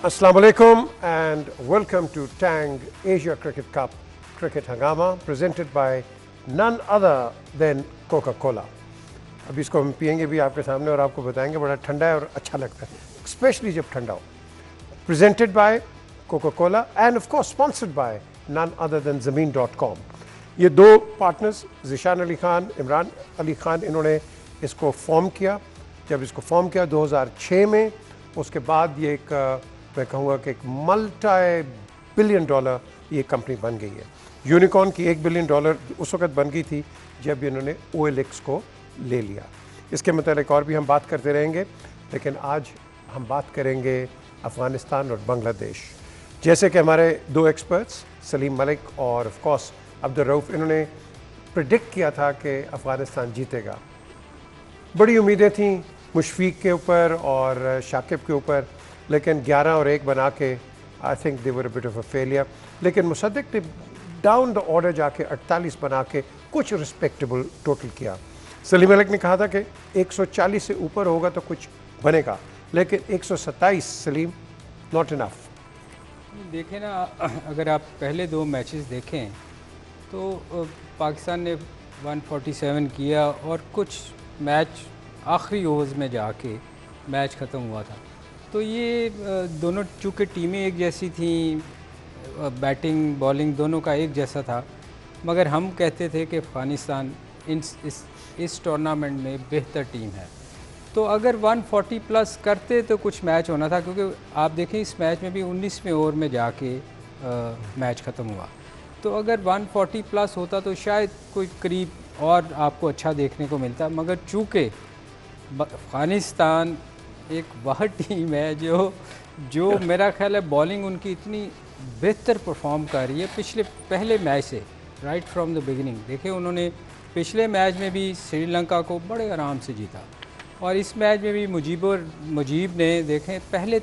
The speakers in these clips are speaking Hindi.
Assalamu alaikum and welcome to Tang Asia Cricket Cup Cricket Hangama presented by none other than Coca-Cola. अभी इसको हम पियेंगे भी आपके सामने और आपको बताएंगे बड़ा ठंडा है और अच्छा लगता है, स्पेशली जब ठंडा हो. Presented by Coca-Cola and of course sponsored by none other than Zameen.com. ये दो पार्टनर्स ज़िशान अली खान, इमरान अली खान, इन्होंने इसको फॉर्म किया. जब इसको फॉर्म किया 2006 में, उसके बाद ये एक मैं कहूँगा कि एक मल्टी बिलियन डॉलर ये कंपनी बन गई है. यूनिकॉर्न की $1 बिलियन उस वक्त बन गई थी जब इन्होंने OLX को ले लिया. इसके मतलब और भी हम बात करते रहेंगे, लेकिन आज हम बात करेंगे अफ़गानिस्तान और बांग्लादेश. जैसे कि हमारे दो एक्सपर्ट्स सलीम मलिक और ऑफ कोर्स अब्दुल रऊफ़, इन्होंने प्रिडिक्ट किया था कि अफ़गानिस्तान जीतेगा. बड़ी उम्मीदें थीं मुशफीक के ऊपर और शाकिब के ऊपर, लेकिन 11 और 1 बना के I think they were a bit of a failure. लेकिन मुसद्दिक ने डाउन द ऑर्डर जाके 48 बना के कुछ रिस्पेक्टेबल टोटल किया. सलीम मलिक ने कहा था कि 140 से ऊपर होगा तो कुछ बनेगा, लेकिन 127 सलीम नॉट इनफ. देखें ना, अगर आप पहले दो मैचेस देखें तो पाकिस्तान ने 147 किया और कुछ मैच आखिरी ओवर्स में जाके मैच ख़त्म हुआ था. तो ये दोनों चूँकि टीमें एक जैसी थीं, बैटिंग बॉलिंग दोनों का एक जैसा था, मगर हम कहते थे कि अफ़गानिस्तान इस टूर्नामेंट में बेहतर टीम है. तो अगर 140 प्लस करते तो कुछ मैच होना था, क्योंकि आप देखें इस मैच में भी 19वें ओवर में जाके मैच ख़त्म हुआ. तो अगर 140 प्लस होता तो शायद कोई करीब और आपको अच्छा देखने को मिलता. मगर चूँकि अफ़गानिस्तान एक वह टीम है जो मेरा ख्याल है बॉलिंग उनकी इतनी बेहतर परफॉर्म कर रही है पहले मैच से, राइट फ्रॉम द बिगिनिंग. देखें उन्होंने पिछले मैच में भी श्रीलंका को बड़े आराम से जीता, और इस मैच में भी मुजीब ने देखें पहले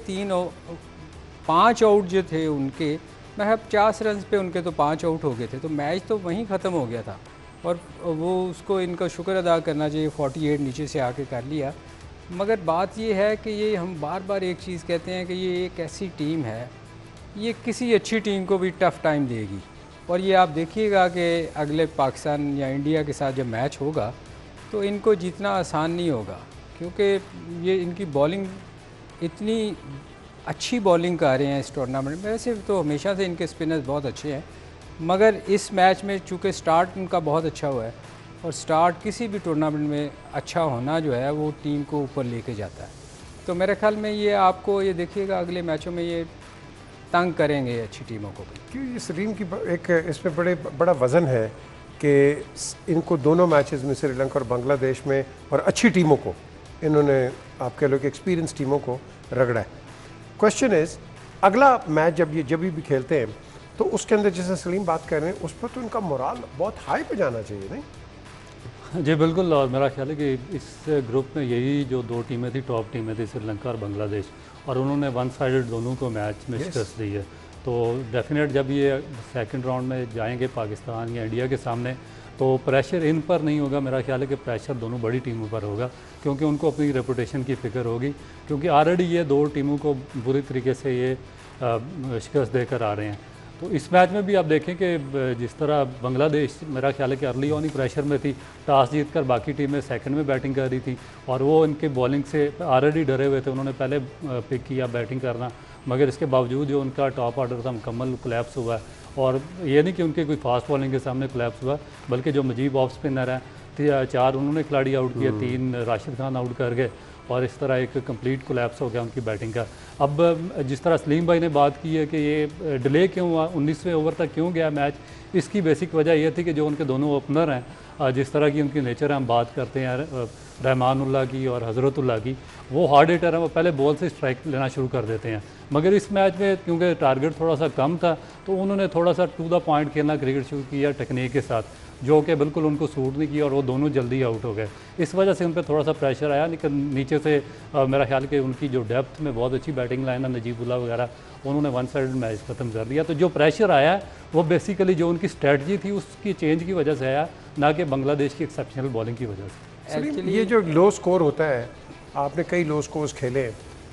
5 आउट जो थे उनके, मैं 50 रन पे उनके तो 5 आउट हो गए थे, तो मैच तो वहीं ख़त्म हो गया था. और वो उसको इनका शुक्र अदा करना चाहिए, 48 नीचे से आके कर लिया. मगर बात ये है कि ये हम बार बार एक चीज़ कहते हैं कि ये एक ऐसी टीम है, ये किसी अच्छी टीम को भी टफ़ टाइम देगी. और ये आप देखिएगा कि अगले पाकिस्तान या इंडिया के साथ जब मैच होगा तो इनको जीतना आसान नहीं होगा, क्योंकि ये इनकी बॉलिंग इतनी अच्छी बॉलिंग कर रहे हैं इस टूर्नामेंट में. वैसे तो हमेशा से इनके स्पिनर्स बहुत अच्छे हैं, मगर इस मैच में चूँकि स्टार्ट उनका बहुत अच्छा हुआ है, और स्टार्ट किसी भी टूर्नामेंट में अच्छा होना जो है वो टीम को ऊपर लेके जाता है. तो मेरे ख्याल में ये आपको ये देखिएगा अगले मैचों में ये तंग करेंगे अच्छी टीमों को भी. क्यों इस टीम की एक इसमें बड़ा वज़न है कि इनको दोनों मैचेस में श्रीलंका और बांग्लादेश में और अच्छी टीमों को इन्होंने, आप कह लो कि एक्सपीरियंस टीमों को रगड़ा है. क्वेश्चन इज़ अगला मैच जब भी खेलते हैं तो उसके अंदर जैसे सलीम बात कर रहे हैं उस पर तो इनका मोराल बहुत हाई पे जाना चाहिए, नहीं? जी बिल्कुल. और मेरा ख्याल है कि इस ग्रुप में यही जो दो टीमें थी, टॉप टीमें थी, श्रीलंका और बांग्लादेश, और उन्होंने वन साइडेड दोनों को मैच में शिकस्त दी है. तो डेफिनेट जब ये सेकंड राउंड में जाएंगे पाकिस्तान या इंडिया के सामने, तो प्रेशर इन पर नहीं होगा. मेरा ख्याल है कि प्रेशर दोनों बड़ी टीमों पर होगा, क्योंकि उनको अपनी रेपुटेशन की फ़िक्र होगी, क्योंकि ऑलरेडी ये दो टीमों को बुरी तरीके से ये शिकस्त देकर आ रहे हैं. तो इस मैच में भी आप देखें कि जिस तरह बांग्लादेश मेरा ख्याल है कि अर्ली ऑन ही प्रेशर में थी, टॉस जीत कर बाकी टीमें सेकंड में बैटिंग कर रही थी, और वो इनके बॉलिंग से ऑलरेडी डरे हुए थे. उन्होंने पहले पिक किया बैटिंग करना, मगर इसके बावजूद जो उनका टॉप ऑर्डर था मुकम्मल कोलैप्स हुआ है. और ये नहीं कि उनके कोई फास्ट बॉलिंग के सामने कोलैप्स हुआ, बल्कि जो मुजीब ऑफ स्पिनर हैं 4 उन्होंने खिलाड़ी आउट किए, 3 राशिद खान आउट कर गए, और इस तरह एक कंप्लीट कोलैप्स हो गया उनकी बैटिंग का. अब जिस तरह सलीम भाई ने बात की है कि ये डिले क्यों हुआ, 19वें ओवर तक क्यों गया मैच, इसकी बेसिक वजह यह थी कि जो उनके दोनों ओपनर हैं, जिस तरह की उनकी नेचर है, हम बात करते हैं रहमानुल्लाह की और हज़रतुल्लाह की, वो हार्ड हिटर हैं, वो पहले बॉल से स्ट्राइक लेना शुरू कर देते हैं. मगर इस मैच में क्योंकि टारगेट थोड़ा सा कम था, तो उन्होंने थोड़ा सा टू द पॉइंट खेलना क्रिकेट शुरू किया टेक्निक के साथ, जो कि बिल्कुल उनको सूट नहीं किया, और वो दोनों जल्दी आउट हो गए. इस वजह से उन पर थोड़ा सा प्रेशर आया. लेकिन नीचे से मेरा ख्याल कि उनकी जो डेप्थ में बहुत अच्छी बैटिंग लाइन है, नजीबुल्लाह वगैरह, उन्होंने वन साइड मैच ख़त्म कर दिया. तो जो प्रेशर आया है वो बेसिकली जो उनकी स्ट्रेटजी थी उसकी चेंज की वजह से आया, ना कि बांग्लादेश की एक्सेप्शनल बॉलिंग की वजह से. ये जो लो स्कोर होता है, आपने कई लो स्कोर्स खेले,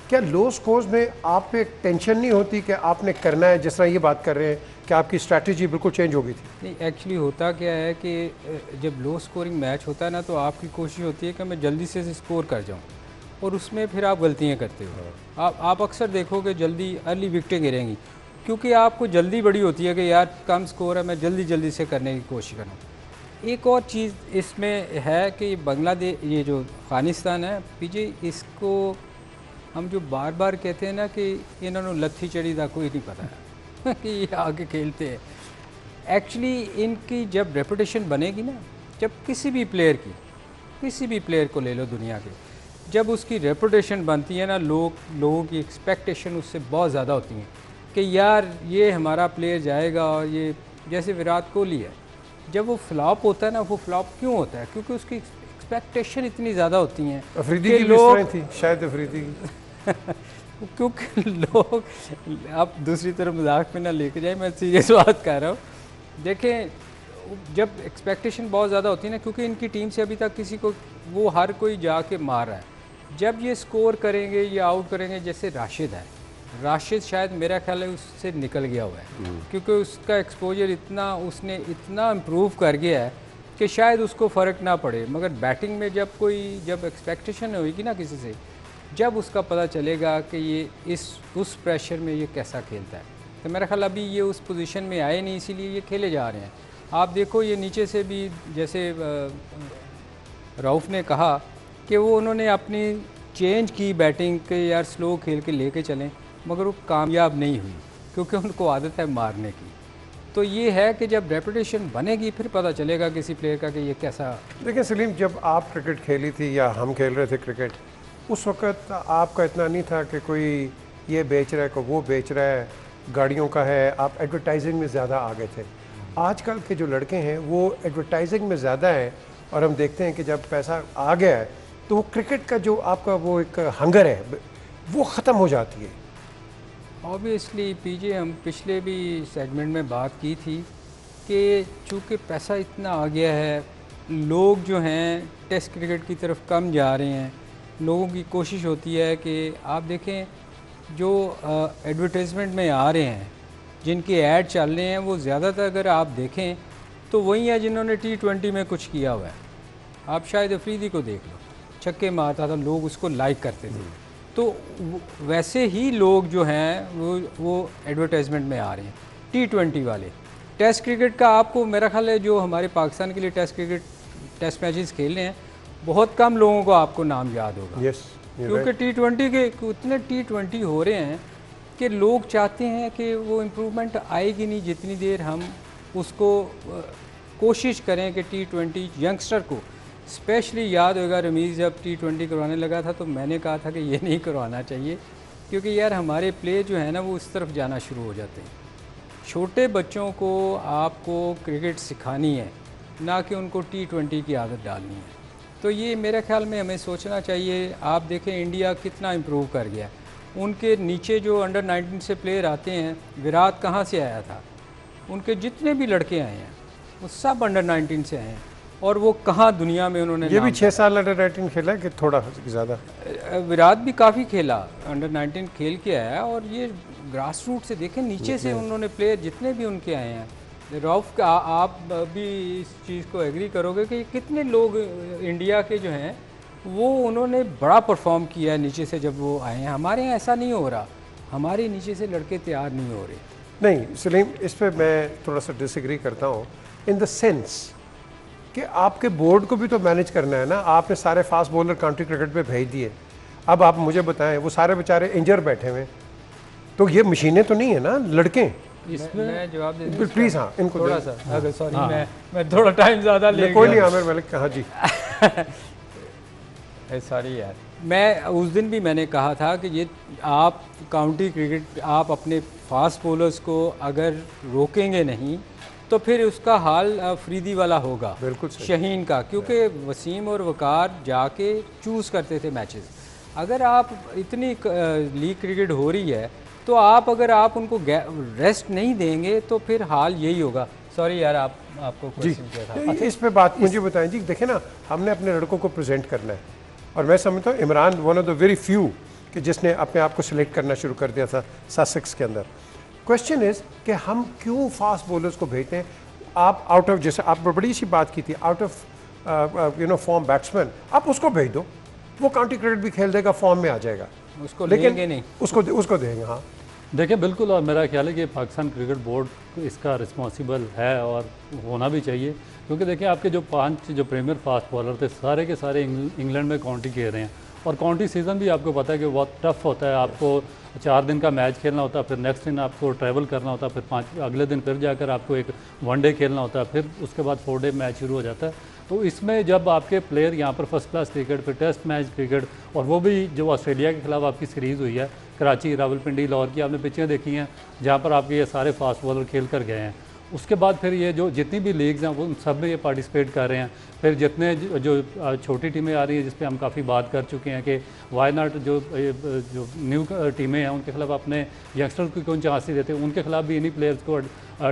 क्या लो स्कोर्स में आप पे टेंशन नहीं होती कि आपने करना है, जिस तरह ये बात कर रहे हैं कि आपकी स्ट्रैटेजी बिल्कुल चेंज हो गई थी? नहीं, एक्चुअली होता क्या है कि जब लो स्कोरिंग मैच होता है ना, तो आपकी कोशिश होती है कि मैं जल्दी से स्कोर कर जाऊं, और उसमें फिर आप गलतियां करते हो। आप अक्सर देखोगे जल्दी अर्ली विकेटें गिरेंगी, क्योंकि आपको जल्दी बड़ी होती है कि यार कम स्कोर है, मैं जल्दी जल्दी से करने की कोशिश करूँ। एक और चीज़ इसमें है कि बांग्लादेश, ये जो अफ़गानिस्तान है पीजे, इसको हम जो बार बार कहते हैं ना कि इन्होंने लत्थी चढ़ी था, कोई नहीं पता है कि ये आगे खेलते हैं। एक्चुअली इनकी जब रेपुटेशन बनेगी ना, जब किसी भी प्लेयर को ले लो दुनिया के, जब उसकी रेपुटेशन बनती है ना, लोगों की एक्सपेक्टेशन उससे बहुत ज़्यादा होती हैं कि यार ये हमारा प्लेयर जाएगा। और ये जैसे विराट कोहली है, जब वो फ्लॉप होता है ना, वो फ्लॉप क्यों होता है? क्योंकि उसकी एक्सपेक्टेशन इतनी ज़्यादा होती हैं अफरीदी की लोग थी, शायद अफरीदी की क्योंकि लोग, आप दूसरी तरफ मजाक में ना लेके जाए, मैं सीरियस बात कर रहा हूँ। देखें, जब एक्सपेक्टेशन बहुत ज़्यादा होती है ना, क्योंकि इनकी टीम से अभी तक किसी को, वो हर कोई जाके मार रहा है, जब ये स्कोर करेंगे या आउट करेंगे, जैसे राशिद है, राशिद शायद मेरा ख्याल है उससे निकल गया हुआ है, क्योंकि उसका एक्सपोजर इतना, उसने इतना इम्प्रूव कर गया है कि शायद उसको फ़र्क ना पड़े। मगर बैटिंग में जब एक्सपेक्टेशन होगी ना किसी से, जब उसका पता चलेगा कि ये उस प्रेशर में ये कैसा खेलता है, तो मेरा ख्याल अभी ये उस पोजीशन में आए नहीं, इसीलिए ये खेले जा रहे हैं। आप देखो, ये नीचे से भी, जैसे रऊफ़ ने कहा कि वो उन्होंने अपनी चेंज की बैटिंग के, यार स्लो खेल के लेके चलें, मगर वो कामयाब नहीं हुई, क्योंकि उनको आदत है मारने की। तो ये है कि जब रेपुटेशन बनेगी, फिर पता चलेगा किसी प्लेयर का कि ये कैसा। देखिए सलीम, जब आप क्रिकेट खेली थी या हम खेल रहे थे क्रिकेट, उस वक्त आपका इतना नहीं था कि कोई ये बेच रहा है, कोई वो बेच रहा है, गाड़ियों का है, आप एडवर्टाइजिंग में ज़्यादा आ गए थे। आजकल के जो लड़के हैं वो एडवर्टाइजिंग में ज़्यादा हैं, और हम देखते हैं कि जब पैसा आ गया है तो वो क्रिकेट का जो आपका वो एक हंगर है वो ख़त्म हो जाती है। ऑब्वियसली पीजे, हम पिछले भी सेगमेंट में बात की थी कि चूँकि पैसा इतना आ गया है, लोग जो हैं टेस्ट क्रिकेट की तरफ कम जा रहे हैं। लोगों की कोशिश होती है कि आप देखें, जो एडवर्टाइजमेंट में आ रहे हैं, जिनके ऐड चल रहे हैं, वो ज़्यादातर अगर आप देखें तो वही है जिन्होंने T20 में कुछ किया हुआ है। आप शायद अफरीदी को देख लो, छक्के मारता था, लोग उसको लाइक करते थे। तो वैसे ही लोग जो हैं वो एडवर्टाइजमेंट में आ रहे हैं। T20 वाले टेस्ट क्रिकेट का, आपको मेरा ख्याल है जो हमारे पाकिस्तान के लिए टेस्ट मैचेस खेल रहे हैं, बहुत कम लोगों को आपको नाम याद होगा। क्योंकि T20 के उतने T20 हो रहे हैं कि लोग चाहते हैं कि वो इम्प्रूवमेंट आएगी नहीं जितनी देर हम उसको कोशिश करें कि T20 यंगस्टर को, स्पेशली याद होगा रमीज़ जब T20 करवाने लगा था, तो मैंने कहा था कि ये नहीं करवाना चाहिए, क्योंकि यार हमारे प्लेयर जो है ना, वो इस तरफ जाना शुरू हो जाते हैं। छोटे बच्चों को आपको क्रिकेट सिखानी है, ना कि उनको T20 की आदत डालनी है। तो ये मेरे ख्याल में हमें सोचना चाहिए। आप देखें इंडिया कितना इम्प्रूव कर गया, उनके नीचे जो अंडर 19 से प्लेयर आते हैं, विराट कहाँ से आया था, उनके जितने भी लड़के आए हैं वो सब अंडर 19 से आए हैं, और वो कहाँ दुनिया में उन्होंने, ये भी 6 साल अंडर 19 खेला है कि थोड़ा ज़्यादा? विराट भी काफ़ी खेला, अंडर 19 खेल के आया, और ये ग्रास रूट से देखें, नीचे से उन्होंने प्लेयर जितने भी उनके आए हैं। रऊफ़ का, आप भी इस चीज़ को एग्री करोगे कि कितने लोग इंडिया के जो हैं वो उन्होंने बड़ा परफॉर्म किया है नीचे से जब वो आए हैं। हमारे यहाँ ऐसा नहीं हो रहा, हमारे नीचे से लड़के तैयार नहीं हो रहे। नहीं सलीम, इस पे मैं थोड़ा सा डिसएग्री करता हूँ, इन द सेंस कि आपके बोर्ड को भी तो मैनेज करना है ना। आपने सारे फास्ट बॉलर काउंटी क्रिकेट में भेज दिए, अब आप मुझे बताएं, वो सारे बेचारे इंजर बैठे हुए, तो ये मशीनें तो नहीं है ना, लड़के। मैं जवाब दे दूं प्लीज़? हाँ, इनको थोड़ा सा, अगर सॉरी, मैं थोड़ा टाइम ज़्यादा ले, कोई नहीं आमिर मलिक, हाँ जी सॉरी यार। मैं उस दिन भी मैंने कहा था कि ये आप काउंटी क्रिकेट, आप अपने फास्ट बॉलर्स को अगर रोकेंगे नहीं तो फिर उसका हाल अफरीदी वाला होगा, बिल्कुल शहीन का, क्योंकि वसीम और वकार जाके चूज़ करते थे मैचेस। अगर आप इतनी लीग क्रिकेट हो रही है, तो अगर आप उनको रेस्ट नहीं देंगे तो फिर हाल यही होगा। सॉरी यार, आपको क्वेश्चन किया था। इस पे बात मुझे बताएं जी। देखें ना, हमने अपने लड़कों को प्रेजेंट करना है, और मैं समझता हूँ Imran one of the very few कि जिसने अपने आप को सिलेक्ट करना शुरू कर दिया था ससेक्स के अंदर। क्वेश्चन इज़ कि हम क्यों फास्ट बॉलर्स को भेजते हैं? आप आउट ऑफ, जैसे आप बड़ी सी बात की थी, आउट ऑफ फॉर्म बैट्समैन, आप उसको भेज दो, वो काउंटी क्रिकेट भी खेल देगा, फॉर्म में आ जाएगा, उसको लेकिन लेंगे नहीं, उसको देंगे। हाँ देखिए बिल्कुल, और मेरा ख्याल है कि पाकिस्तान क्रिकेट बोर्ड इसका रिस्पॉन्सिबल है और होना भी चाहिए, क्योंकि देखिए आपके जो 5 जो प्रीमियर फास्ट बॉलर थे सारे के सारे इंग्लैंड में काउंटी खेल रहे हैं, और काउंटी सीज़न भी आपको पता है कि बहुत टफ होता है। आपको 4 दिन का मैच खेलना होता है, फिर नेक्स्ट दिन आपको ट्रैवल करना होता है, फिर अगले दिन फिर जाकर आपको एक 1 डे खेलना होता है, फिर उसके बाद 4 डे मैच शुरू हो जाता है। तो इसमें जब आपके प्लेयर यहाँ पर फर्स्ट क्लास क्रिकेट, फिर टेस्ट मैच क्रिकेट, और वो भी जो ऑस्ट्रेलिया के खिलाफ आपकी सीरीज़ हुई है कराची, रावलपिंडी, लाहौर की आपने पिचें देखी हैं जहाँ पर आपके ये सारे फास्ट बॉलर खेल कर गए हैं। उसके बाद फिर ये जो जितनी भी लीग्स हैं वो उन सब में ये पार्टिसिपेट कर रहे हैं। फिर जितने जो छोटी टीमें आ रही हैं जिस पे हम काफ़ी बात कर चुके हैं कि वाई नॉट जो न्यू टीमें हैं उनके खिलाफ अपने यंगस्टर्स को क्यों चांस नहीं देते, उनके खिलाफ भी इन्हीं प्लेयर्स को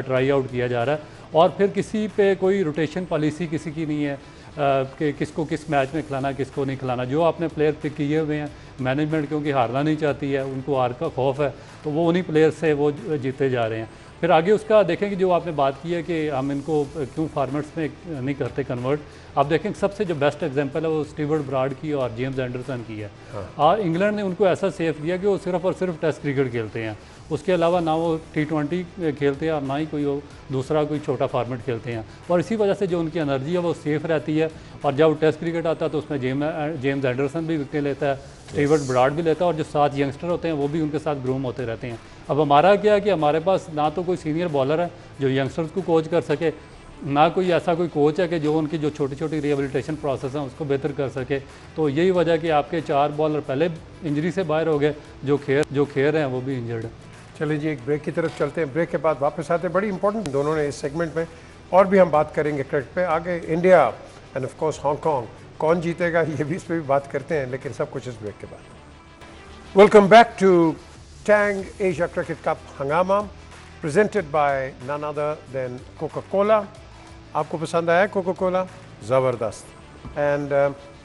ट्राई आउट किया जा रहा है। और फिर किसी पे कोई रोटेशन पॉलिसी किसी की नहीं है कि किसको किस मैच में खिलाना किसको नहीं खिलाना। जो आपने प्लेयर पिक किए हुए हैं, मैनेजमेंट क्योंकि हारना नहीं चाहती है, उनको हार का खौफ है, तो वो उन्हीं प्लेयर से वो जीते जा रहे हैं। फिर आगे उसका देखेंगे जो आपने बात की है कि हम इनको क्यों फार्मेट्स में नहीं करते कन्वर्ट। आप देखेंगे सबसे जो बेस्ट एग्जांपल है वो स्टीवर्ट ब्राड की और जेम्स एंडरसन की है। और इंग्लैंड ने उनको ऐसा सेफ दिया कि वो सिर्फ और सिर्फ टेस्ट क्रिकेट खेलते हैं, उसके अलावा ना वो T20 खेलते हैं और ना ही कोई दूसरा कोई छोटा फॉर्मेट खेलते हैं, और इसी वजह से जो उनकी एनर्जी है वो सेफ रहती है। और जब टेस्ट क्रिकेट आता है तो उसमें जेम्स एंडरसन भी विकेट लेता है, स्टीवर्ट ब्राड भी लेता है, और जो 7 यंगस्टर होते हैं वो भी उनके साथ ग्रूम होते रहते हैं। अब हमारा क्या है कि हमारे पास ना तो कोई सीनियर बॉलर है जो यंगस्टर्स को कोच कर सके, ना कोई ऐसा कोई कोच है कि जो उनकी जो छोटी छोटी रिहेबिलिटेशन प्रोसेस हैं उसको बेहतर कर सके। तो यही वजह कि आपके 4 बॉलर पहले इंजरी से बाहर हो गए, जो खेल रहे हैं वो भी इंजर्ड है। चलिए जी, एक ब्रेक की तरफ चलते हैं, ब्रेक के बाद वापस आते हैं। बड़ी इंपॉर्टेंट दोनों ने इस सेगमेंट में, और भी हम बात करेंगे क्रिकेट पे आगे, India end of course Hong Kong, कौन जीतेगा ये भी, इस पर भी बात करते हैं, लेकिन सब कुछ इस ब्रेक के बाद। Welcome back to Tang Asia cricket cup हंगामा, presented by none other than Coca Cola. आपको पसंद आया कोका कोला? ज़बरदस्त। And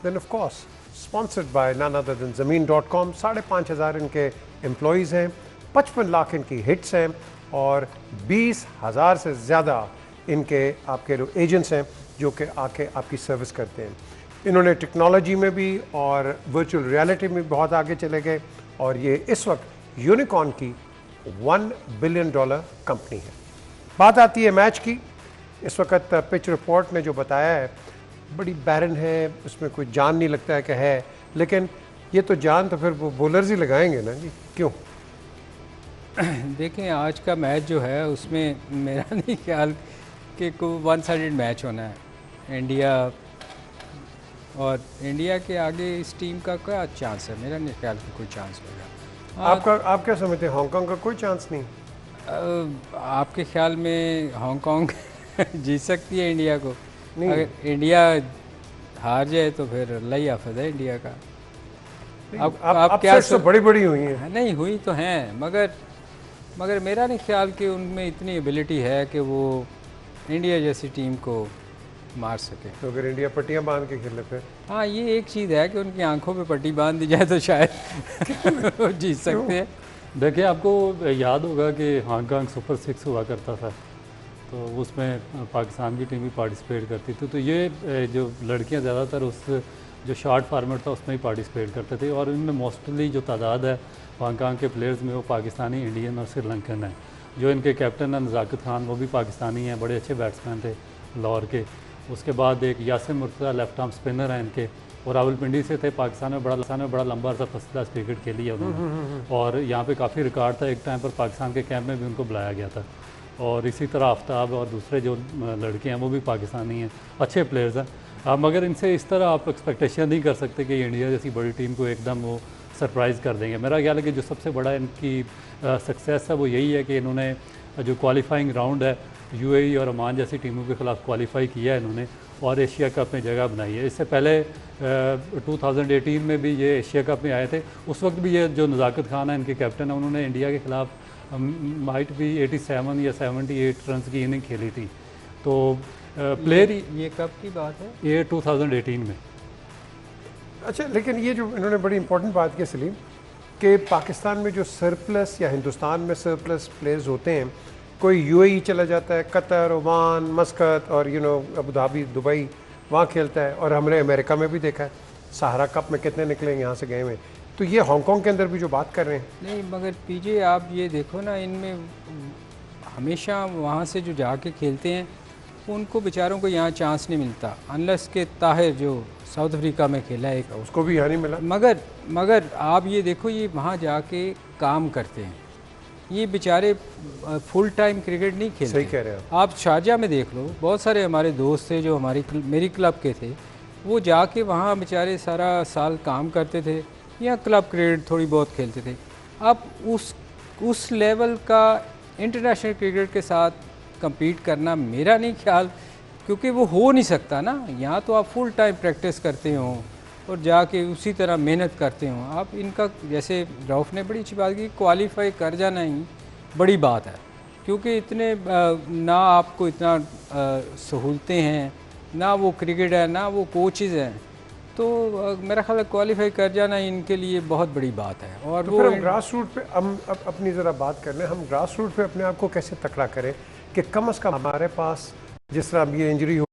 then of course sponsored by none other than ज़मीन.com। 5,500 इनके एम्प्लॉयज़ हैं, 55 लाख इनकी हिट्स हैं, और 20,000 से ज़्यादा इनके आपके जो एजेंट्स हैं जो कि आके आपकी सर्विस करते हैं। इन्होंने टेक्नोलॉजी में भी और वर्चुअल रियलिटी में बहुत आगे चले गए, और ये इस वक्त यूनिकॉर्न की $1 बिलियन कंपनी है। बात आती है मैच की। इस वक्त पिच रिपोर्ट ने जो बताया है बड़ी बैरन है, उसमें कोई जान नहीं लगता है कि है, लेकिन ये तो जान तो फिर वो बॉलर्स ही लगाएंगे ना जी, क्यों? देखें आज का मैच जो है उसमें मेरा नहीं ख्याल कि कोई 1 साइडेड मैच होना है। इंडिया के आगे इस टीम का क्या चांस है? मेरा नहीं ख्याल कि कोई चांस होगा। आप क्या समझते हैं, हांगकांग का कोई चांस नहीं? आपके ख्याल में हांगकांग जीत सकती है इंडिया को? नहीं। अगर इंडिया हार जाए तो फिर अल्लाह ही हाफ़िज़ है इंडिया का। आप क्या तो बड़ी बड़ी हुई हैं? नहीं हुई तो हैं, मगर मेरा नहीं ख्याल कि उनमें इतनी एबिलिटी है कि वो इंडिया जैसी टीम को मार सके। तो अगर इंडिया पट्टियां बांध के खेले फिर? हाँ, ये एक चीज़ है कि उनकी आंखों पे पट्टी बांध दी जाए तो शायद जीत सकते हैं। देखिए आपको याद होगा कि हांगकांग सुपर 6 हुआ करता था, तो उसमें पाकिस्तान की टीम भी पार्टिसिपेट करती थी। तो ये जो लड़कियां ज़्यादातर उस जो शॉर्ट फार्मेट था उसमें ही पार्टिसिपेट करते थे, और इनमें मोस्टली जो तादाद है हांगकांग के प्लेयर्स में वो पाकिस्तानी, इंडियन और श्रीलंकन है। जो इनके कैप्टन है नज़ाकत खान, वो भी पाकिस्तानी हैं, बड़े अच्छे बैट्समैन थे लाहौर के। उसके बाद एक Yasir Murtaza left arm spinner हैं इनके, और रावलपिंडी से थे। पाकिस्तान में बड़ा लंबा अर्सा फर्स्ट क्लास क्रिकेट खेली है उन्होंने, और यहाँ पे काफ़ी रिकॉर्ड था। एक टाइम पर पाकिस्तान के कैंप में भी उनको बुलाया गया था। और इसी तरह आफ्ताब और दूसरे जो लड़के हैं वो भी पाकिस्तानी हैं, अच्छे प्लेयर्स हैं। मगर इनसे इस तरह आप एक्सपेक्टेशन नहीं कर सकते कि इंडिया जैसी बड़ी टीम को एकदम वो सरप्राइज़ कर देंगे। मेरा ख्याल है कि जो सबसे बड़ा इनकी सक्सेस है वो यही है कि इन्होंने जो क्वालिफाइंग राउंड है UAE और ओमान जैसी टीमों के ख़िलाफ़ क्वालिफाई किया है इन्होंने, और एशिया कप में जगह बनाई है। इससे पहले 2018 में भी ये एशिया कप में आए थे। उस वक्त भी ये जो नज़ाकत खान है इनके कैप्टन है, उन्होंने इंडिया के ख़िलाफ़ माइट भी 87 या 78 रन की इनिंग खेली थी। तो प्लेयर ये कब की बात है? ये 2018 में। अच्छा, लेकिन ये जो इन्होंने बड़ी इंपॉर्टेंट बात की सलीम, कि पाकिस्तान में जो सरप्लस या हिंदुस्तान में सरप्लस प्लेयर्स होते हैं, कोई यूएई चला जाता है, कतर, ओमान, मस्कत और अबू धाबी, दुबई, वहाँ खेलता है। और हमने अमेरिका में भी देखा है, सहारा कप में कितने निकले यहाँ से गए हुए। तो ये हांगकांग के अंदर भी जो बात कर रहे हैं। नहीं, मगर पीजे आप ये देखो ना, इनमें हमेशा वहाँ से जो जाके खेलते हैं उनको बेचारों को यहाँ चांस नहीं मिलता, अनलेस के ताहिर जो साउथ अफ्रीका में खेला है, उसको भी यहाँ नहीं मिला। मगर आप ये देखो, ये वहाँ जाके काम करते हैं, ये बेचारे फुल टाइम क्रिकेट नहीं खेलते। सही कह रहे हैं आप शारजा में देख लो, बहुत सारे हमारे दोस्त थे जो मेरी क्लब के थे, वो जाके वहाँ बेचारे सारा साल काम करते थे या क्लब क्रिकेट थोड़ी बहुत खेलते थे। अब उस लेवल का इंटरनेशनल क्रिकेट के साथ compete करना मेरा नहीं ख्याल, क्योंकि वो हो नहीं सकता ना। यहाँ तो आप फुल टाइम प्रैक्टिस करते हो और जाके उसी तरह मेहनत करते हो आप। इनका जैसे रऊफ़ ने बड़ी अच्छी बात की, क्वालिफाई कर जाना ही बड़ी बात है, क्योंकि इतने ना आपको इतना सहूलतें हैं, ना वो क्रिकेट है, ना वो कोचेज़ हैं, तो मेरा ख्याल है क्वालिफाई कर जाना इनके लिए बहुत बड़ी बात है। और तो फिर हम ग्रास रूट पे हम अपनी ज़रा बात कर लें, हम ग्रास रूट पे अपने आप को कैसे तकड़ा करें कि कम अज़ कम हमारे पास जिस तरह अब ये इंजरी हो,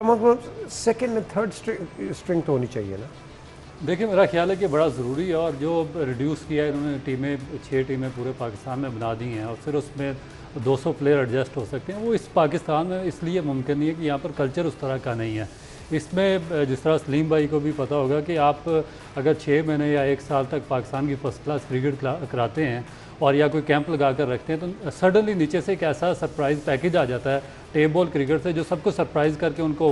कम सेकेंड एंड थर्ड स्ट्रिंग तो होनी चाहिए ना। देखिए, मेरा ख्याल है कि बड़ा ज़रूरी है, और जो रिड्यूस किया है इन्होंने टीमें, 6 टीमें पूरे पाकिस्तान में बना दी हैं और फिर उसमें 200 प्लेयर एडजस्ट हो सकते हैं, वो इस पाकिस्तान में इसलिए मुमकिन नहीं है कि यहाँ पर कल्चर उस तरह का नहीं है। इसमें जिस तरह सलीम भाई को भी पता होगा कि आप अगर 6 महीने या 1 साल तक पाकिस्तान की फर्स्ट क्लास क्रिकेट कराते हैं और या कोई कैंप लगा कर रखते हैं, तो सडनली नीचे से एक ऐसा सरप्राइज़ पैकेज आ जाता है टेप बॉल क्रिकेट से, जो सबको सरप्राइज़ करके उनको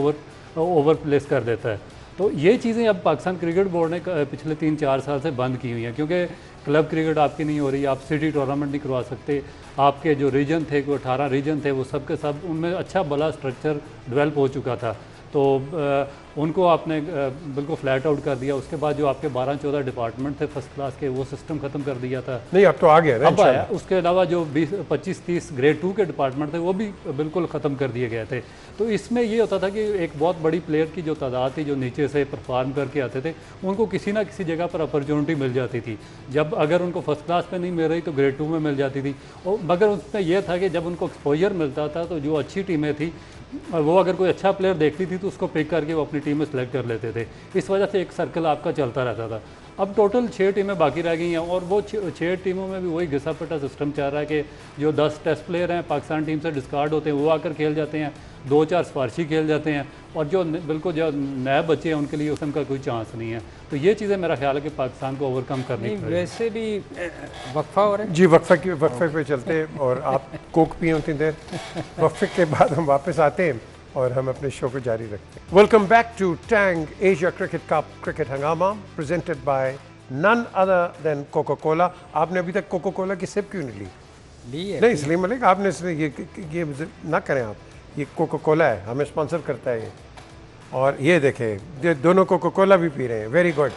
ओवर प्लेस कर देता है। तो ये चीज़ें अब पाकिस्तान क्रिकेट बोर्ड ने पिछले 3-4 साल से बंद की हुई हैं, क्योंकि क्लब क्रिकेट आपकी नहीं हो रही, आप सिटी टूर्नामेंट नहीं करवा सकते, आपके जो रीजन थे, कोई 18 रीजन थे, वो सब के सब उनमें अच्छा भला स्ट्रक्चर डेवलप हो चुका था, तो उनको आपने बिल्कुल फ्लैट आउट कर दिया। उसके बाद जो आपके 12-14 डिपार्टमेंट थे फर्स्ट क्लास के, वो सिस्टम ख़त्म कर दिया था। नहीं, अब तो आ गया, अब आया। उसके अलावा जो 25-30 ग्रेड 2 के डिपार्टमेंट थे, वो भी बिल्कुल ख़त्म कर दिए गए थे। तो इसमें ये होता था कि एक बहुत बड़ी प्लेयर की जो तादाद थी, जो नीचे से परफॉर्म करके आते थे, उनको किसी ना किसी जगह पर अपॉर्चुनिटी मिल जाती थी। जब अगर उनको फर्स्ट क्लास में नहीं मिल रही तो ग्रेड 2 में मिल जाती थी। और मगर उसमें यह था कि जब उनको एक्सपोजर मिलता था, तो जो अच्छी टीमें थी वो अगर कोई अच्छा प्लेयर देखती थी तो उसको पिक करके वो अपनी टीम में सेलेक्ट कर लेते थे। इस वजह से एक सर्कल आपका चलता रहता था। अब टोटल 6 टीमें बाकी रह गई हैं, और वो 6 टीमों में भी वही घिसा पिटा सिस्टम चल रहा है कि जो 10 टेस्ट प्लेयर हैं पाकिस्तान टीम से डिस्कार्ड होते हैं, वो आकर खेल जाते हैं, 2-4 सिफारशी खेल जाते हैं, और जो बिल्कुल जो नए बच्चे हैं उनके लिए उनका कोई चांस नहीं है। तो ये चीज़ें मेरा ख्याल है कि पाकिस्तान को ओवरकम करनी पड़ेगी। वैसे भी वक्फा हो रहा है जी, वक्फे पे चलते हैं और आप कोक पिए उतनी देर, वक्फे के बाद हम वापस आते हैं और हम अपने शो को जारी रखते हैं। Welcome back to Tang Asia cricket cup cricket Hungama, presented by none other than Coca Cola. आपने अभी तक कोका कोला की सिप क्यों नहीं ली? नहीं सलीम मलिक, आपने ये ना करें आप, ये कोका कोला है, हमें स्पॉन्सर करता है ये। और ये देखें, ये दोनों कोका कोला भी पी रहे हैं, very good.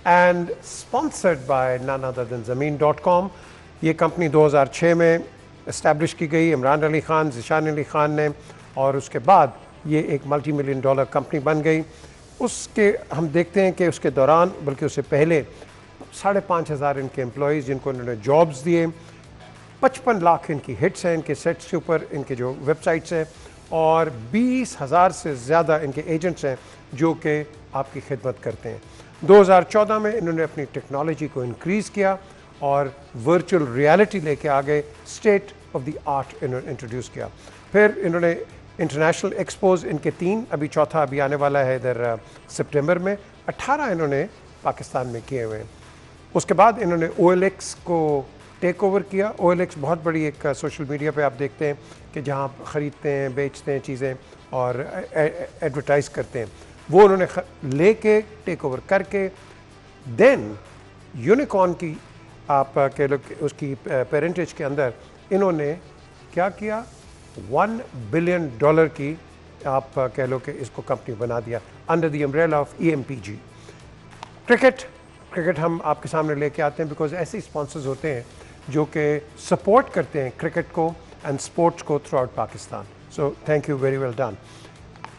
And sponsored by none other than Zameen.com. ये कंपनी 2006 में इस्टेब्लिश की गई, इमरान अली ख़ान, ज़िशान अली ख़ान ने, और उसके बाद ये एक $multi-million कंपनी बन गई। उसके हम देखते हैं कि उसके दौरान, बल्कि उससे पहले 5,500 इनके एम्प्लॉयज़ जिनको उन्होंने जॉब्स दिए, 55 लाख इनकी हिट्स हैं इनके सेट्स के ऊपर, इनके जो वेबसाइट्स हैं, और 20,000 से ज़्यादा इनके एजेंट्स हैं जो कि आपकी खिदमत करते हैं। 2014 में इन्होंने अपनी टेक्नोलॉजी को इंक्रीज़ किया और वर्चुअल रियलिटी लेके आ गए, स्टेट ऑफ द आर्ट इन्होंने इंट्रोड्यूस किया। फिर इन्होंने इंटरनेशनल एक्सपोज इनके 3, अभी चौथा अभी आने वाला है इधर सितंबर में, 18 इन्होंने पाकिस्तान में किए हुए हैं। उसके बाद इन्होंने OLX को टेक ओवर किया। OLX बहुत बड़ी एक सोशल मीडिया पे आप देखते हैं कि जहाँ आप ख़रीदते हैं, बेचते हैं चीज़ें और एडवर्टाइज़ करते हैं, वो उन्होंने लेके टेक ओवर करके देन यूनिकॉर्न की आप कह लो उसकी पेरेंटेज के अंदर इन्होंने क्या किया, $1 बिलियन की आप कह लो कि इसको कंपनी बना दिया under the umbrella of EMPG। Cricket हम आपके सामने लेके आते हैं बिकॉज ऐसे स्पॉन्सर्स होते हैं जो कि सपोर्ट करते हैं क्रिकेट को एंड स्पोर्ट्स को through out Pakistan. So thank you, very well done.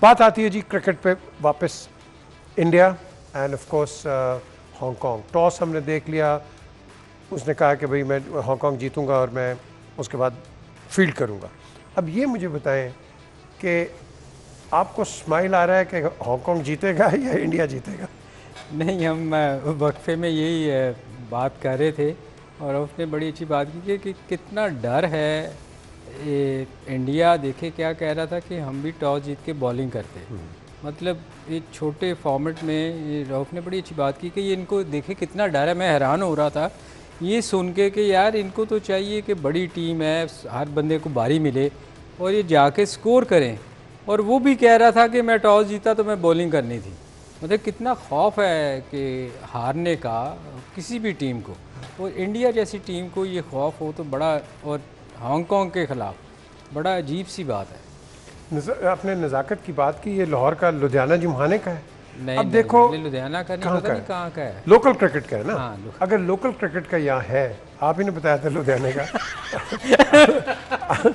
बात आती है जी क्रिकेट पे वापस, India end of course Hong Kong. Toss हमने देख लिया, उसने कहा कि भाई मैं हांगकांग जीतूंगा और मैं उसके बाद फील्ड करूंगा। अब ये मुझे बताएं कि आपको स्माइल आ रहा है कि हांगकांग जीतेगा या इंडिया जीतेगा? नहीं, हम वक्फे में यही बात कर रहे थे और उसने बड़ी अच्छी बात की कि कितना डर है ये इंडिया। देखे क्या कह रहा था कि हम भी टॉस जीत के बॉलिंग करते, मतलब ये छोटे फॉर्मेट में ये रऊफ ने बड़ी अच्छी बात की कि ये इनको देखे कितना डर है। मैं हैरान हो रहा था ये सुन के कि यार इनको तो चाहिए कि बड़ी टीम है, हर बंदे को बारी मिले और ये जाके स्कोर करें। और वो भी कह रहा था कि मैं टॉस जीता तो मैं बॉलिंग करनी थी। मतलब कितना खौफ है कि हारने का किसी भी टीम को, और इंडिया जैसी टीम को ये खौफ हो तो बड़ा, और हांगकांग के ख़िलाफ़ बड़ा अजीब सी बात है। आपने नज़ाकत की बात की, ये लाहौर का लुधियाना जिमखाने का है। नहीं, अब देखो लुधियाना का नहीं, पता नहीं कहाँ का है। लोकल क्रिकेट का है ना। हाँ, अगर लोकल क्रिकेट का यहाँ है, आप ही ने बताया था लुधियाने का।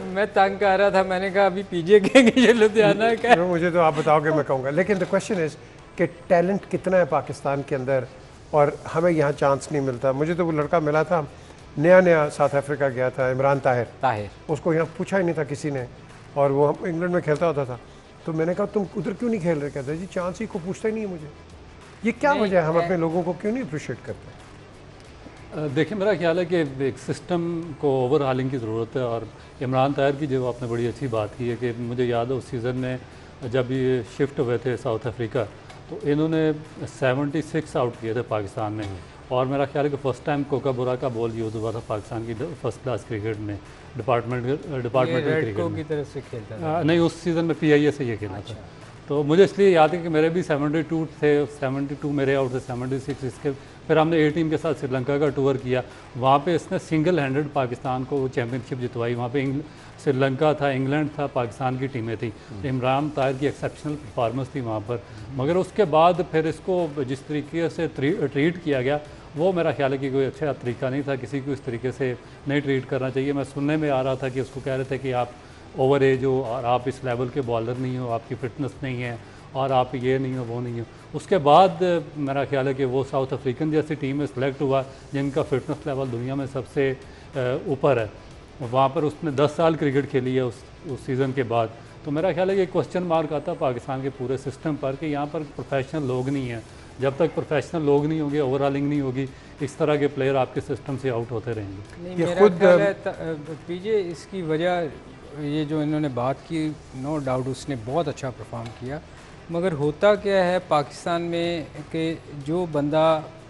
मैं तंग कर रहा था, मैंने कहा अभी पीजे कहेंगे ये लुधियाना का है। मुझे तो आप बताओगे, मैं कहूँगा। लेकिन द क्वेश्चन इज़ कि टैलेंट कितना है पाकिस्तान के अंदर और हमें यहाँ चांस नहीं मिलता। मुझे तो वो लड़का मिला था, नया साउथ अफ्रीका गया था, इमरान ताहिर। उसको यहाँ पूछा ही नहीं था किसी ने, और वो इंग्लैंड में खेलता होता था। तो मैंने कहा तुम उधर क्यों नहीं खेल रहे? कहते जी चांस ही को पूछता ही नहीं है मुझे। ये क्या वजह है, हम अपने लोगों को क्यों नहीं अप्रिशिएट करते? देखिए, मेरा ख्याल है कि एक सिस्टम को ओवरहालिंग की ज़रूरत है। और इमरान ताहिर की जो आपने बड़ी अच्छी बात की है कि मुझे याद है उस सीज़न में जब ये शिफ्ट हुए थे साउथ अफ्रीका, तो इन्होंने 76 आउट किए थे पाकिस्तान में। और मेरा ख्याल है कि फ़र्स्ट टाइम कोकाबुरा का बॉल यूज़ हुआ था पाकिस्तान की फर्स्ट क्लास क्रिकेट में, डिपार्टमेंटल क्रिकेट की तरफ से खेलता था। नहीं, उस सीज़न में PIA से ये खेला था। तो मुझे इसलिए याद है कि मेरे भी 72 थे, 72 मेरे आउट थे, 76 इसके। फिर हमने A टीम के साथ श्रीलंका का टूर किया, वहाँ पे इसने सिंगल हैंडेड पाकिस्तान को चैम्पियनशिप जितवाई। वहाँ पे श्रीलंका था, इंग्लैंड था, पाकिस्तान की टीमें थी। इमरान ताहिर की एक्सेप्शनल परफॉर्मेंस थी वहाँ पर। मगर उसके बाद फिर इसको जिस तरीके से ट्रीट किया गया, वो मेरा ख्याल है कि कोई अच्छा तरीका नहीं था। किसी को इस तरीके से नहीं ट्रीट करना चाहिए। मैं सुनने में आ रहा था कि उसको कह रहे थे कि आप ओवर एज हो और आप इस लेवल के बॉलर नहीं हो, आपकी फ़िटनेस नहीं है और आप ये नहीं हो, वो नहीं हो। उसके बाद मेरा ख्याल है कि वो साउथ अफ्रीकन जैसी टीम में सेलेक्ट हुआ जिनका फ़िटनेस लेवल दुनिया में सबसे ऊपर है। वहाँ पर उसने 10 साल क्रिकेट खेली है उस सीज़न के बाद। तो मेरा ख्याल है कि क्वेश्चन मार्क आता है पाकिस्तान के पूरे सिस्टम पर कि यहाँ पर प्रोफेशनल लोग नहीं हैं। जब तक प्रोफेशनल लोग नहीं होंगे, ओवरऑलिंग नहीं होगी, इस तरह के प्लेयर आपके सिस्टम से आउट होते रहेंगे। नहीं, मेरा ख्याल है पीजे इसकी वजह ये जो इन्होंने बात की, नो डाउट उसने बहुत अच्छा परफॉर्म किया। मगर होता क्या है पाकिस्तान में कि जो बंदा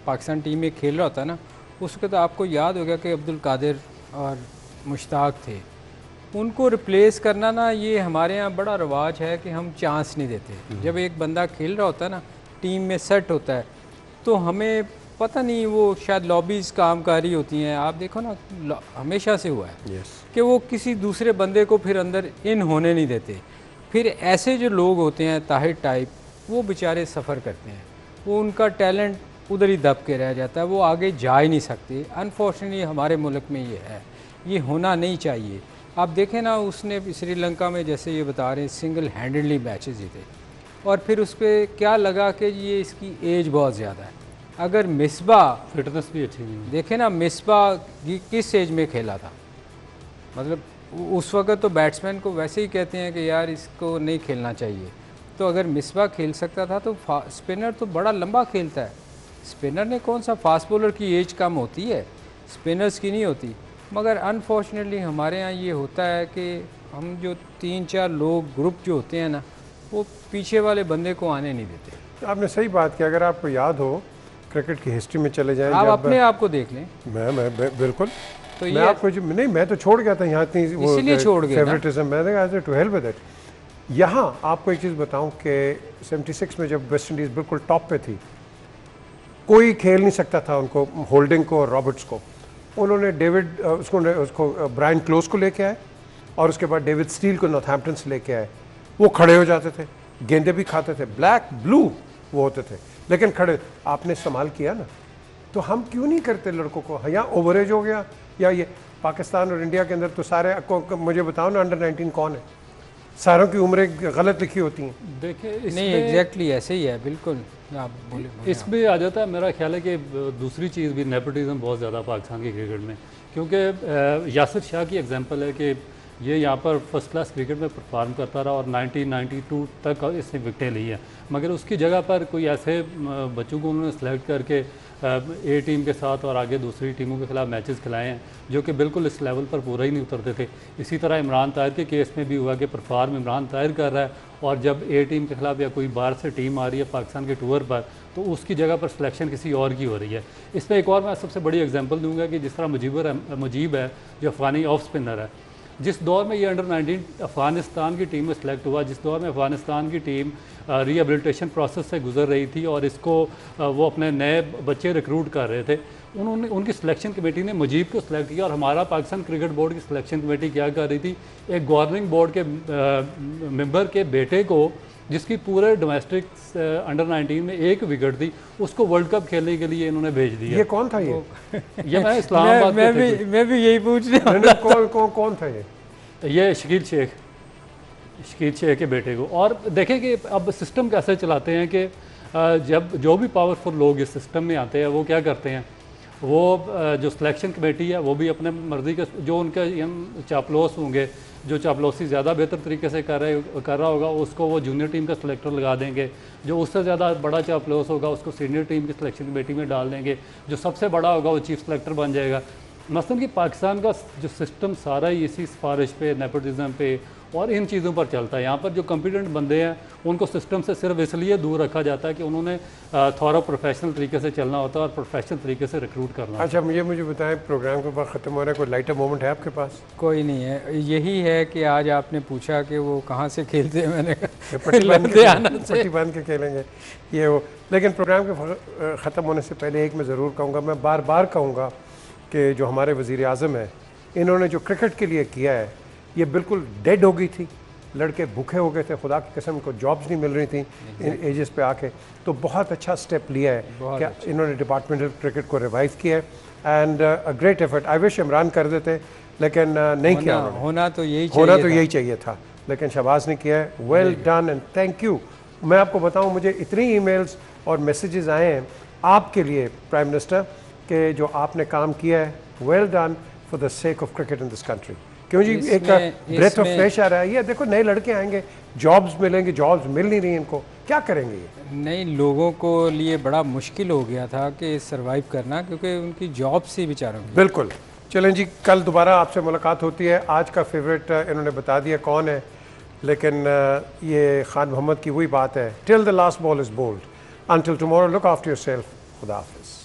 पाकिस्तान टीम में खेल रहा होता है ना, उसको तो आपको याद होगा कि अब्दुल कादिर और मुश्ताक थे, उनको रिप्लेस करना ना, ये हमारे यहाँ बड़ा रवाज है कि हम चांस नहीं देते। जब एक बंदा खेल रहा होता है ना, टीम में सेट होता है, तो हमें पता नहीं, वो शायद लॉबीज़ कामकारी होती हैं। आप देखो ना, हमेशा से हुआ है कि वो किसी दूसरे बंदे को फिर अंदर इन होने नहीं देते। फिर ऐसे जो लोग होते हैं ताहिर टाइप, वो बेचारे सफ़र करते हैं, वो उनका टैलेंट उधर ही दब के रह जाता है, वो आगे जा ही नहीं सकते। अनफॉर्चुनेटली हमारे मुल्क में ये है, ये होना नहीं चाहिए। आप देखें ना, उसने श्रीलंका में जैसे ये बता रहे हैं सिंगल हैंडेडली मैचेस जीते, और फिर उस पर क्या लगा कि ये इसकी एज बहुत ज़्यादा है। अगर मिसबा, फिटनेस भी अच्छी नहीं है। देखें ना, मिसबा किस एज में खेला था, मतलब उस वक्त तो बैट्समैन को वैसे ही कहते हैं कि यार इसको नहीं खेलना चाहिए। तो अगर मिसबा खेल सकता था तो स्पिनर तो बड़ा लंबा खेलता है। स्पिनर ने कौन सा, फास्ट बॉलर की एज कम होती है, स्पिनर्स की नहीं होती। मगर अनफॉर्चुनेटली हमारे यहाँ ये होता है कि हम जो 3-4 लोग ग्रुप जो होते हैं ना, वो पीछे वाले बंदे को आने नहीं देते। आपने सही बात की। अगर आपको याद हो क्रिकेट की हिस्ट्री में चले जाएं, आप अपने आप को देख लें। मैं बिल्कुल, तो मैं आपको नहीं, मैं तो छोड़ गया था यहाँ इतनी इसीलिए छोड़ गया फेवरेटिज्म। मैंने कहा टू हेल्प विद इट। यहाँ आपको एक चीज़ बताऊँ कि 76 में जब वेस्ट इंडीज़ बिल्कुल टॉप पे थी, कोई खेल नहीं सकता था उनको, होल्डिंग को और रॉबर्ट्स को। उन्होंने उसको ब्रायन क्लोज को लेके आए, और उसके बाद डेविड स्टील को नॉर्थहैम्पटन से लेके आए। वो खड़े हो जाते थे, गेंदे भी खाते थे, ब्लैक ब्लू वो होते थे, लेकिन खड़े। आपने इस्तेमाल किया ना, तो हम क्यों नहीं करते लड़कों को? यहाँ ओवरेज हो गया, या ये पाकिस्तान और इंडिया के अंदर तो सारे मुझे बताओ ना, अंडर 19 कौन है? सारों की उम्रें गलत लिखी होती हैं। देखिए नहीं एग्जैक्टली ऐसे ही है, बिल्कुल आप बोले इसमें आ जाता है। मेरा ख्याल है कि दूसरी चीज़ भी नेपोटिज्म बहुत ज़्यादा पाकिस्तान की क्रिकेट में, क्योंकि यासिर शाह की एग्जांपल है कि ये यहाँ पर फर्स्ट क्लास क्रिकेट में परफॉर्म करता रहा और 1992 तक इसने विकटें ली हैं, मगर उसकी जगह पर कोई ऐसे बच्चों को उन्होंने सेलेक्ट करके ए टीम के साथ और आगे दूसरी टीमों के खिलाफ मैचेस खिलाए हैं जो कि बिल्कुल इस लेवल पर पूरा ही नहीं उतरते थे। इसी तरह इमरान ताहिर के केस में भी हुआ कि परफॉर्म इमरान ताहिर कर रहा है और जब ए टीम के खिलाफ या कोई बाहर से टीम आ रही है पाकिस्तान के टूर पर तो उसकी जगह पर सिलेक्शन किसी और की हो रही है। इसमें एक और मैं सबसे बड़ी एग्जांपल दूंगा कि जिस तरह मुजीब है जो अफगानी ऑफ स्पिनर है, जिस दौर में ये अंडर 19 अफ़गानिस्तान की टीम में सेलेक्ट हुआ, जिस दौर में अफ़गानिस्तान की टीम रिहेबिलिटेशन प्रोसेस से गुजर रही थी और इसको वो अपने नए बच्चे रिक्रूट कर रहे थे, उनकी सिलेक्शन कमेटी ने मुजीब को सिलेक्ट किया। और हमारा पाकिस्तान क्रिकेट बोर्ड की सिलेक्शन कमेटी क्या कर रही थी, एक गवर्निंग बोर्ड के मेंबर के बेटे को जिसकी पूरे डोमेस्टिक अंडर 19 में एक विकेट थी उसको वर्ल्ड कप खेलने के लिए इन्होंने भेज दिया। ये कौन था ये? ये मैं इस्लामाबाद मैं भी यही पूछने वाला था। कौन था ये शकील शेख के बेटे को। और देखें कि अब सिस्टम कैसे चलाते हैं कि जब जो भी पावरफुल लोग इस सिस्टम में आते हैं वो क्या करते हैं, वो जो सिलेक्शन कमेटी है वो भी अपने मर्ज़ी के जो उनके चापलूस होंगे, जो चापलूसी ज़्यादा बेहतर तरीके से कर रहा होगा उसको वो जूनियर टीम का सिलेक्टर लगा देंगे, जो उससे ज़्यादा बड़ा चापलूस होगा उसको सीनियर टीम की सिलेक्शन कमेटी में डाल देंगे, जो सबसे बड़ा होगा वो चीफ सिलेक्टर बन जाएगा। मसलन कि पाकिस्तान का जो सिस्टम सारा ही इसी सिफारिश पे, नेपोटिज्म पे और इन चीज़ों पर चलता है। यहाँ पर जो कॉम्पिटेंट बंदे हैं उनको सिस्टम से सिर्फ इसलिए दूर रखा जाता है कि उन्होंने थोड़ा प्रोफेशनल तरीके से चलना होता है और प्रोफेशनल तरीके से रिक्रूट करना। अच्छा मुझे बताएं, प्रोग्राम के बाद ख़त्म हो रहा है, कोई लाइटर मोमेंट है आपके पास? कोई नहीं है। यही है कि आज आपने पूछा कि वो कहाँ से खेलते हैं, मैंने पट्टी बांध के खेलेंगे ये वो। लेकिन प्रोग्राम के ख़त्म होने से पहले एक मैं ज़रूर कहूँगा, मैं बार बार कहूँगा कि जो हमारे वज़ीर आज़म है इन्होंने जो क्रिकेट के लिए किया है ये बिल्कुल डेड हो गई थी, लड़के भूखे हो गए थे, खुदा की कसम को जॉब्स नहीं मिल रही थी इन एजेस पे आके। तो बहुत अच्छा स्टेप लिया है क्या इन्होंने डिपार्टमेंटल क्रिकेट को रिवाइव किया है and a great effort. I wish Imran कर देते लेकिन नहीं किया। होना तो यही चाहिए था लेकिन शहबाज ने किया है। Well done and thank you. मैं आपको बताऊँ, मुझे इतनी ईमेल्स और मैसेजेस आए हैं आपके लिए प्राइम मिनिस्टर के जो आपने काम किया है, well done for the sake of cricket in this country. क्यों जी, एक ब्रेथ ऑफ फ्रेश आ रहा है। ये देखो नए लड़के आएंगे, जॉब्स मिलेंगे, जॉब्स मिल नहीं रही इनको, क्या करेंगे ये? नए लोगों को लिए बड़ा मुश्किल हो गया था कि सरवाइव करना, क्योंकि उनकी जॉब्स ही बेचारों की। बिल्कुल। चलें जी, कल दोबारा आपसे मुलाकात होती है। आज का फेवरेट इन्होंने बता दिया कौन है, लेकिन ये खान मोहम्मद की वही बात है, till the last ball is bowled, until tomorrow look after yourself. खुदा हाफिज़।